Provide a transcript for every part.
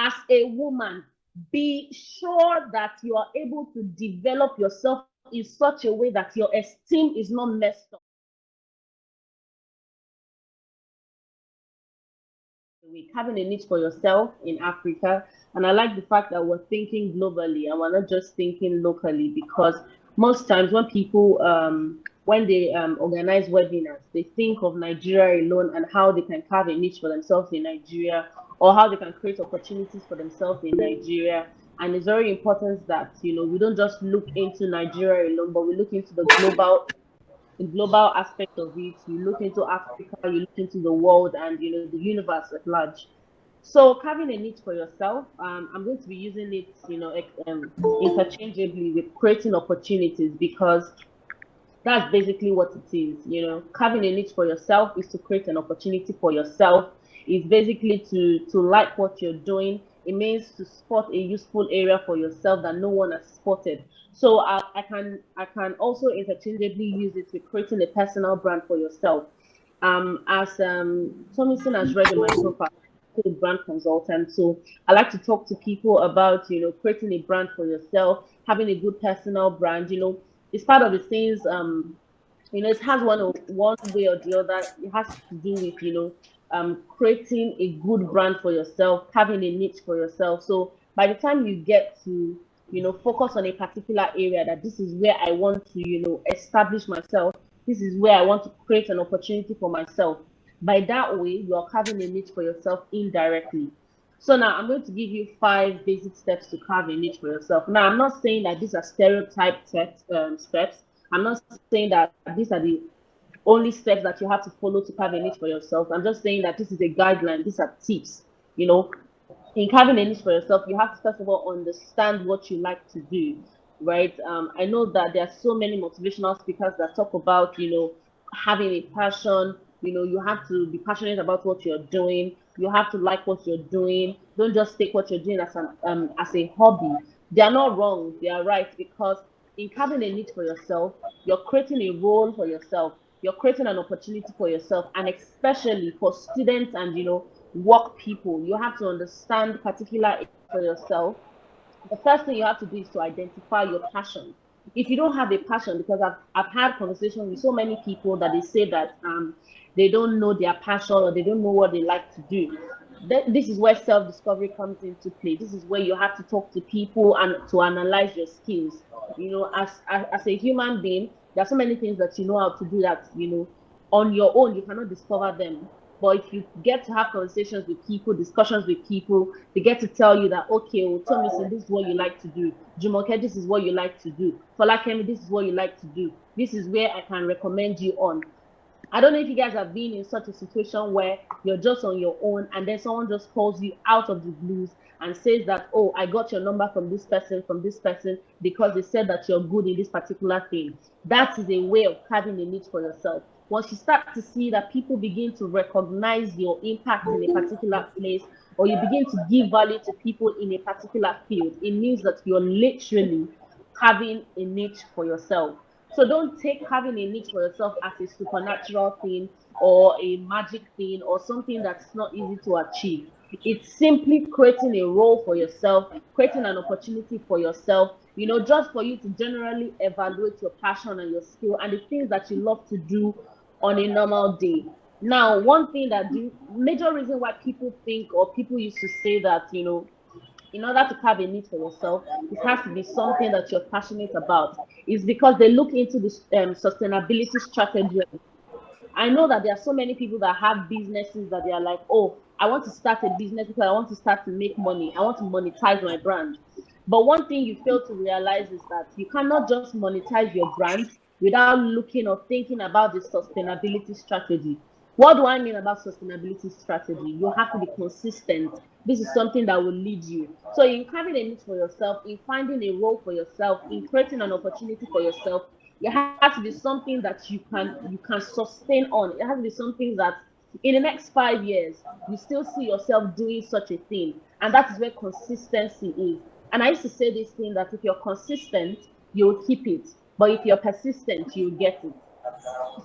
as a woman, be sure that you are able to develop yourself in such a way that your esteem is not messed up. Having a niche for yourself in Africa. And I like the fact that we're thinking globally and we're not just thinking locally, because most times when they organize webinars, they think of Nigeria alone and how they can carve a niche for themselves in Nigeria, or how they can create opportunities for themselves in Nigeria. And it's very important that, we don't just look into Nigeria alone, but we look into the global aspect of it. You look into Africa, you look into the world, and the universe at large. So carving a niche for yourself, I'm going to be using it, interchangeably with creating opportunities, because that's basically what it is. Carving a niche for yourself is to create an opportunity for yourself. It's basically to like what you're doing. It means to spot a useful area for yourself that no one has spotted. So I can also interchangeably use it with creating a personal brand for yourself. As Thomason has read in my profile, I'm a brand consultant. So I like to talk to people about creating a brand for yourself, having a good personal brand. It's part of the things. It has one way or the other. It has to do with creating a good brand for yourself, having a niche for yourself. So by the time you get to focus on a particular area, that this is where I want to establish myself, this is where I want to create an opportunity for myself. By that way, you are having a niche for yourself indirectly. So now I'm going to give you 5 basic steps to carve a niche for yourself. Now, I'm not saying that these are stereotype steps. I'm not saying that these are the only steps that you have to follow to carve a niche for yourself. I'm just saying that this is a guideline. These are tips. You know, in carving a niche for yourself, you have to first of all understand what you like to do, right? I know that there are so many motivational speakers that talk about, having a passion. You have to be passionate about what you're doing. You have to like what you're doing. Don't just take what you're doing as a hobby. They are not wrong. They are right, because in carving a niche for yourself, you're creating a role for yourself. You're creating an opportunity for yourself, and especially for students and work people. You have to understand particular for yourself. The first thing you have to do is to identify your passion. If you don't have a passion, because I've had conversations with so many people that they say that they don't know their passion, or they don't know what they like to do. This is where self-discovery comes into play. This is where you have to talk to people and to analyze your skills. As a human being, there are so many things that you know how to do that on your own you cannot discover them. But if you get to have conversations with people, discussions with people, they get to tell you that, okay, well, Thomason, this is what you like to do. Jumoke, this is what you like to do. Falakemi, this is what you like to do. This is where I can recommend you on. I don't know if you guys have been in such a situation where you're just on your own and then someone just calls you out of the blues and says that, oh, I got your number from this person, because they said that you're good in this particular thing. That is a way of having a niche for yourself. Once you start to see that people begin to recognize your impact in a particular place, or you begin to give value to people in a particular field, it means that you're literally having a niche for yourself. So don't take having a niche for yourself as a supernatural thing, or a magic thing, or something that's not easy to achieve. It's simply creating a role for yourself, creating an opportunity for yourself, just for you to generally evaluate your passion and your skill and the things that you love to do on a normal day. Now, one thing that the major reason why people think, or people used to say that, in order to have a need for yourself, it has to be something that you're passionate about. Is because they look into this sustainability strategy. I know that there are so many people that have businesses that they are like, oh, I want to start a business because I want to start to make money. I want to monetize my brand. But one thing you fail to realize is that you cannot just monetize your brand without looking or thinking about the sustainability strategy. What do I mean about sustainability strategy? You have to be consistent. This is something that will lead you. So in having a niche for yourself, in finding a role for yourself, in creating an opportunity for yourself, it has to be something that you can sustain on. It has to be something that in the next 5 years you still see yourself doing such a thing. And that is where consistency is. And I used to say this thing that if you're consistent, you'll keep it. But if you're persistent, you'll get it.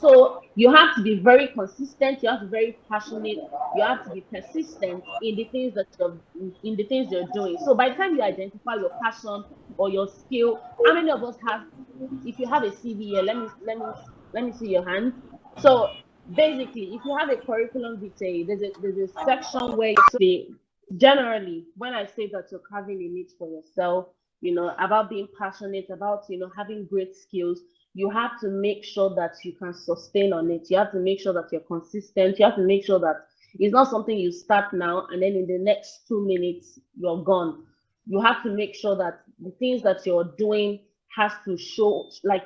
So you have to be very consistent, you have to be very passionate, you have to be persistent in the things that you're doing. So by the time you identify your passion or your skill, how many of us have, if you have a CV here, let me see your hand. So basically, if you have a curriculum vitae, there's a section where you generally, when I say that you're carving a niche for yourself, about being passionate, about having great skills, you have to make sure that you can sustain on it. You have to make sure that you're consistent. You have to make sure that it's not something you start now and then in the next 2 minutes you're gone. You have to make sure that the things that you're doing has to show, like,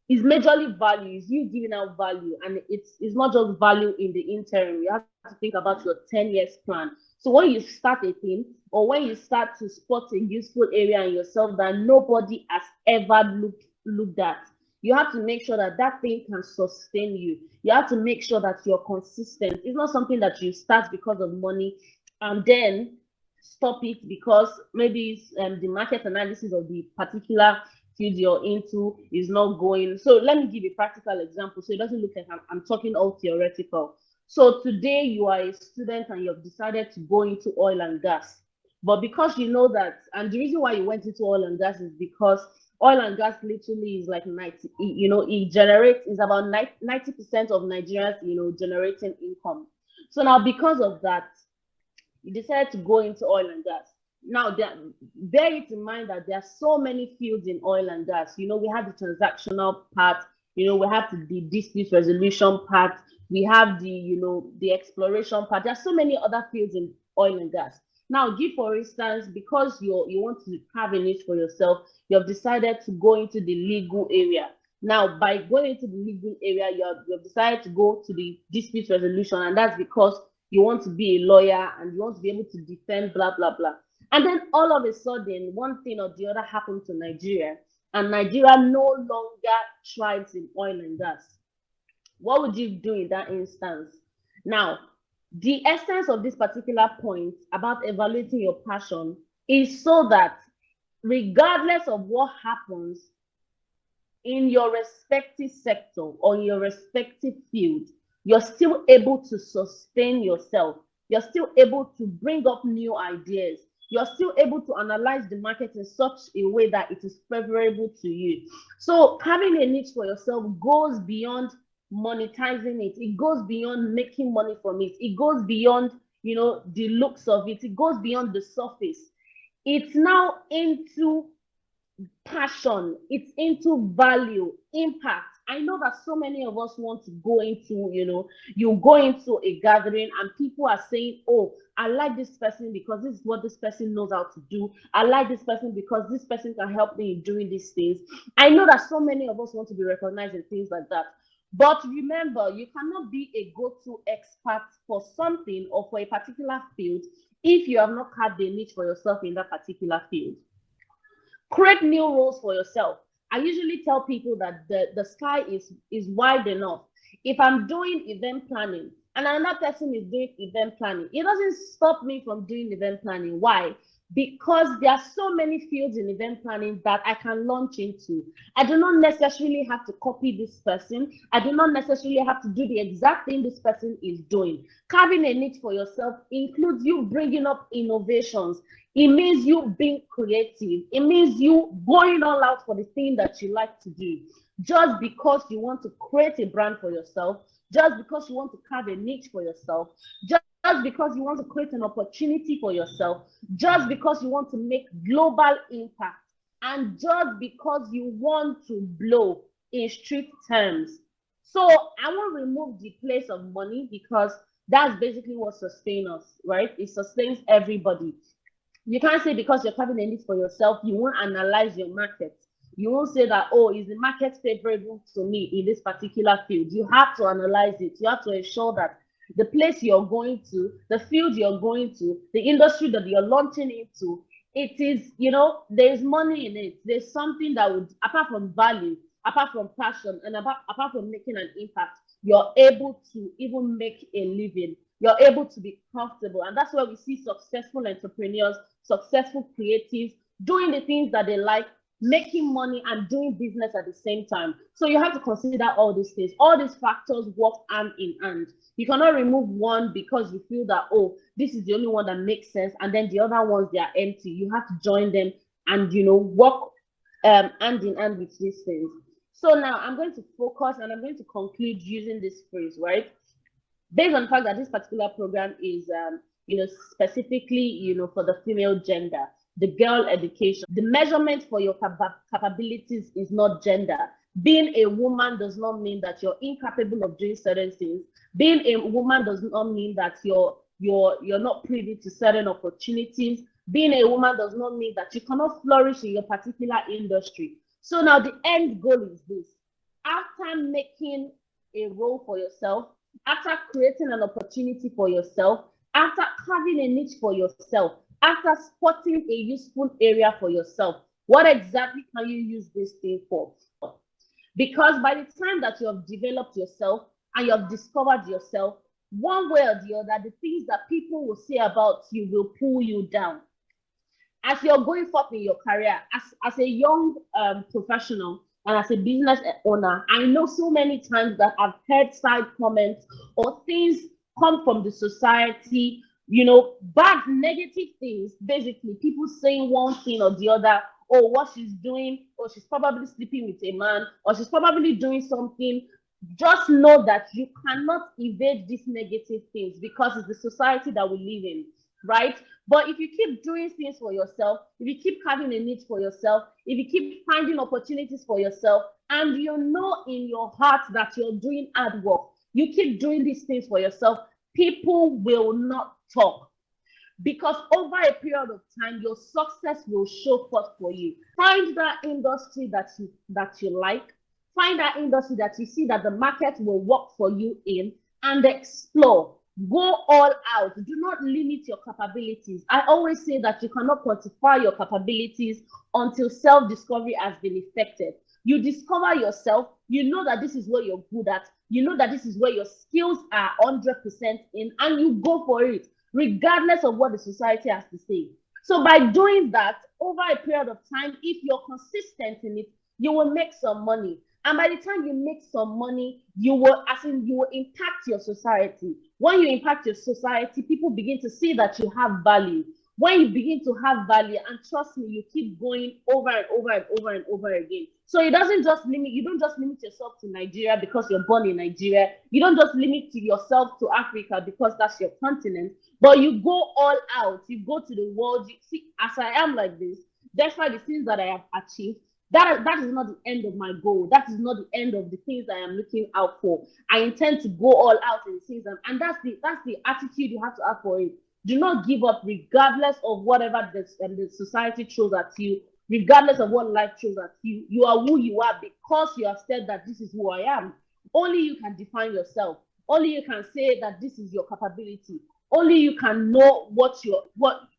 it's majorly value, is you giving out value, and it's not just value in the interim. You have to think about your 10 years plan. So when you start a thing, or when you start to spot a useful area in yourself that nobody has ever looked at, you have to make sure that that thing can sustain you. You have to make sure that you're consistent. It's not something that you start because of money and then stop it because maybe the market analysis of the particular field you're into is not going. So let me give a practical example so it doesn't look like I'm talking all theoretical. So today you are a student and you've decided to go into oil and gas. But because you know that, and the reason why you went into oil and gas is because oil and gas literally is like 90, it generates, is about 90% of Nigerians, generating income. So now because of that, you decided to go into oil and gas. Now, bear it in mind that there are so many fields in oil and gas. We have the transactional part, we have the dispute resolution part, we have the exploration part. There are so many other fields in oil and gas. Now, give for instance, because you want to have a niche for yourself, you have decided to go into the legal area. Now, by going into the legal area, you have decided to go to the dispute resolution, and that's because you want to be a lawyer and you want to be able to defend, blah, blah, blah. And then all of a sudden, one thing or the other happened to Nigeria, and Nigeria no longer thrives in oil and gas. What would you do in that instance? Now, the essence of this particular point about evaluating your passion is so that regardless of what happens in your respective sector or in your respective field, you're still able to sustain yourself. You're still able to bring up new ideas. You're still able to analyze the market in such a way that it is favorable to you. So having a niche for yourself goes beyond monetizing it. It goes beyond making money from it. It goes beyond, the looks of it. It goes beyond the surface. It's now into passion, it's into value, impact. I know that so many of us want to go into, you go into a gathering and people are saying, oh, I like this person because this is what this person knows how to do. I like this person because this person can help me in doing these things. I know that so many of us want to be recognized in things like that. But remember, you cannot be a go-to expert for something or for a particular field if you have not carved a niche for yourself in that particular field. Create new roles for yourself. I usually tell people that the sky is wide enough. If I'm doing event planning and another person is doing event planning, it doesn't stop me from doing event planning. Why? Because there are so many fields in event planning that I can launch into. I do not necessarily have to copy this person. I do not necessarily have to do the exact thing this person is doing. Carving a niche for yourself includes you bringing up innovations. It means you being creative. It means you going all out for the thing that you like to do. Just because you want to create a brand for yourself, just because you want to carve a niche for yourself, just because you want to create an opportunity for yourself, just because you want to make global impact, and just because you want to blow in street terms. So I won't remove the place of money because that's basically what sustains us, right? It sustains everybody. You can't say because you're carving a niche for yourself, you won't analyze your market. You won't say that, oh, is the market favorable to me in this particular field? You have to analyze it. You have to ensure that the place you're going to, the field you're going to, the industry that you're launching into, it is, there's money in it. There's something that would, apart from value, apart from passion, and apart from making an impact, you're able to even make a living. You're able to be comfortable. And that's where we see successful entrepreneurs, successful creatives doing the things that they like, making money, and doing business at the same time. So you have to consider all these things. All these factors work hand in hand. You cannot remove one because you feel that, oh, this is the only one that makes sense, and then the other ones, they are empty. You have to join them and, work hand in hand with these things. So now I'm going to focus and I'm going to conclude using this phrase, right? Based on the fact that this particular program is, specifically, for the female gender, the girl education, the measurement for your capabilities is not gender. Being a woman does not mean that you're incapable of doing certain things. Being a woman does not mean that you're not privy to certain opportunities. Being a woman does not mean that you cannot flourish in your particular industry. So now the end goal is this. After making a role for yourself, after creating an opportunity for yourself, after carving a niche for yourself, after spotting a useful area for yourself, what exactly can you use this thing for? Because by the time that you have developed yourself and you have discovered yourself, one way or the other, the things that people will say about you will pull you down. As you're going forth in your career, as a young professional and as a business owner, I know so many times that I've heard side comments or things come from the society, bad, negative things, basically people saying one thing or the other. Oh, what she's doing, or she's probably sleeping with a man, or she's probably doing something. Just know that you cannot evade these negative things because it's the society that we live in, right? But if you keep doing things for yourself, if you keep having a need for yourself, if you keep finding opportunities for yourself, and you know in your heart that you're doing hard work, you keep doing these things for yourself, people will not talk. Because over a period of time, your success will show forth for you. Find that industry that you like. Find that industry that you see that the market will work for you in, and explore. Go all out. Do not limit your capabilities. I always say that you cannot quantify your capabilities until self-discovery has been effected. You discover yourself, you know that this is what you're good at, you know that this is where your skills are 100% in, and you go for it, regardless of what the society has to say. So by doing that, over a period of time, if you're consistent in it, you will make some money. And by the time you make some money, you will impact your society. When you impact your society, people begin to see that you have value. When you begin to have value, and trust me, you keep going over and over and over and over again. So you don't just limit yourself to Nigeria because you're born in Nigeria. You don't just limit yourself to Africa because that's your continent, but you go all out. You go to the world. You see, as I am like this, despite the things that I have achieved, that is not the end of my goal. That is not the end of the things I am looking out for. I intend to go all out in things, and that's the attitude you have to have for it. Do not give up, regardless of whatever the society throws at you, regardless of what life throws at you. You are who you are because you have said that this is who I am. Only you can define yourself. Only you can say that this is your capability. Only you can know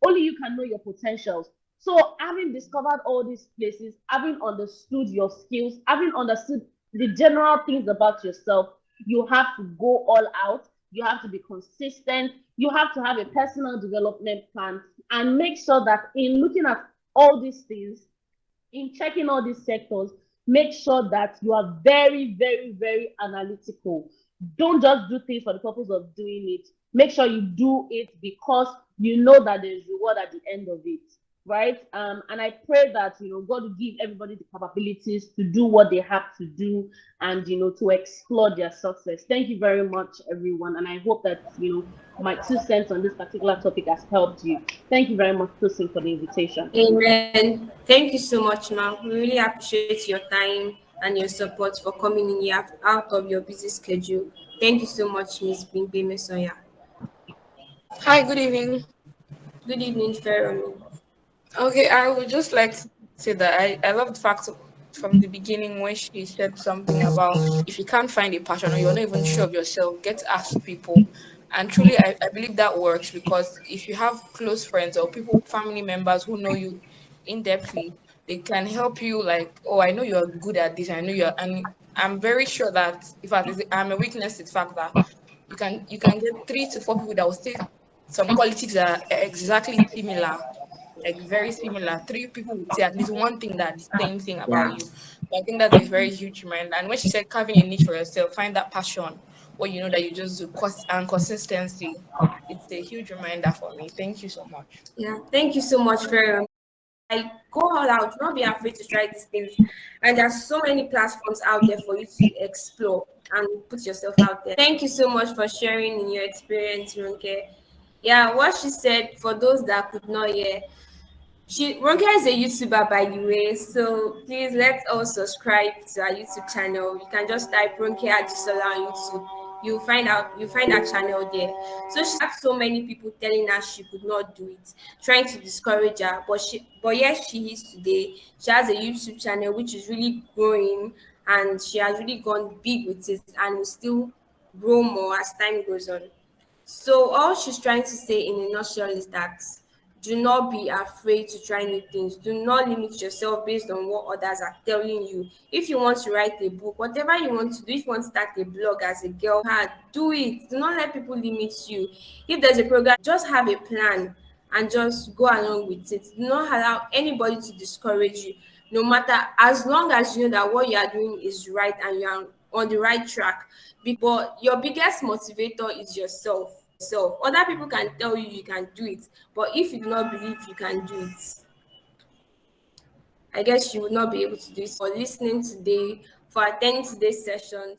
only you can know your potentials. So having discovered all these places, having understood your skills, having understood the general things about yourself, you have to go all out. You have to be consistent. You have to have a personal development plan, and make sure that in looking at all these things, in checking all these sectors, make sure that you are very, very, very analytical. Don't just do things for the purpose of doing it. Make sure you do it because you know that there is reward at the end of it. Right? And I pray that, God will give everybody the capabilities to do what they have to do and, to explore their success. Thank you very much, everyone. And I hope that, my 2 cents on this particular topic has helped you. Thank you very much, Tosin, for the invitation. Amen. Thank you so much, ma'am. We really appreciate your time and your support for coming in here out of your busy schedule. Thank you so much, Miss Bimpe Mosanya. Hi, good evening. Good evening, Feromi. Okay, I would just like to say that I love the fact from the beginning when she said something about if you can't find a passion or you're not even sure of yourself, get to ask people. And truly, I believe that works because if you have close friends or people, family members who know you in depthly, they can help you. Like, oh, I know you're good at this. I know you're, and I'm very sure that in fact, I'm a witness to the fact that you can get 3 to 4 people that will say some qualities that are exactly similar like very similar. Three people would say at least one thing that's the same thing about Yeah. you. So I think that's a very huge reminder. And when she said carving a niche for yourself, find that passion, what you know that you just do, and consistency. It's a huge reminder for me. Thank you so much. Yeah, thank you so much for like go all out. Do not be afraid to try these things. And there's so many platforms out there for you to explore and put yourself out there. Thank you so much for sharing in your experience, Ronke. Yeah, what she said for those that could not hear, Ronke is a YouTuber, by the way, so please let's all subscribe to our YouTube channel. You can just type Ronke Ajisola on YouTube. You find our channel there. So she had so many people telling her she could not do it, trying to discourage her. But yes, she is today. She has a YouTube channel which is really growing, and she has really gone big with it, and will still grow more as time goes on. So all she's trying to say in a nutshell is that do not be afraid to try new things. Do not limit yourself based on what others are telling you. If you want to write a book, whatever you want to do, if you want to start a blog as a girl, do it. Do not let people limit you. If there's a program, just have a plan and just go along with it. Do not allow anybody to discourage you. No matter, as long as you know that what you are doing is right and you are on the right track. But your biggest motivator is yourself. Other people can tell you you can do it, but if you do not believe you can do it, I guess you would not be able to do it. For listening today, for attending today's session.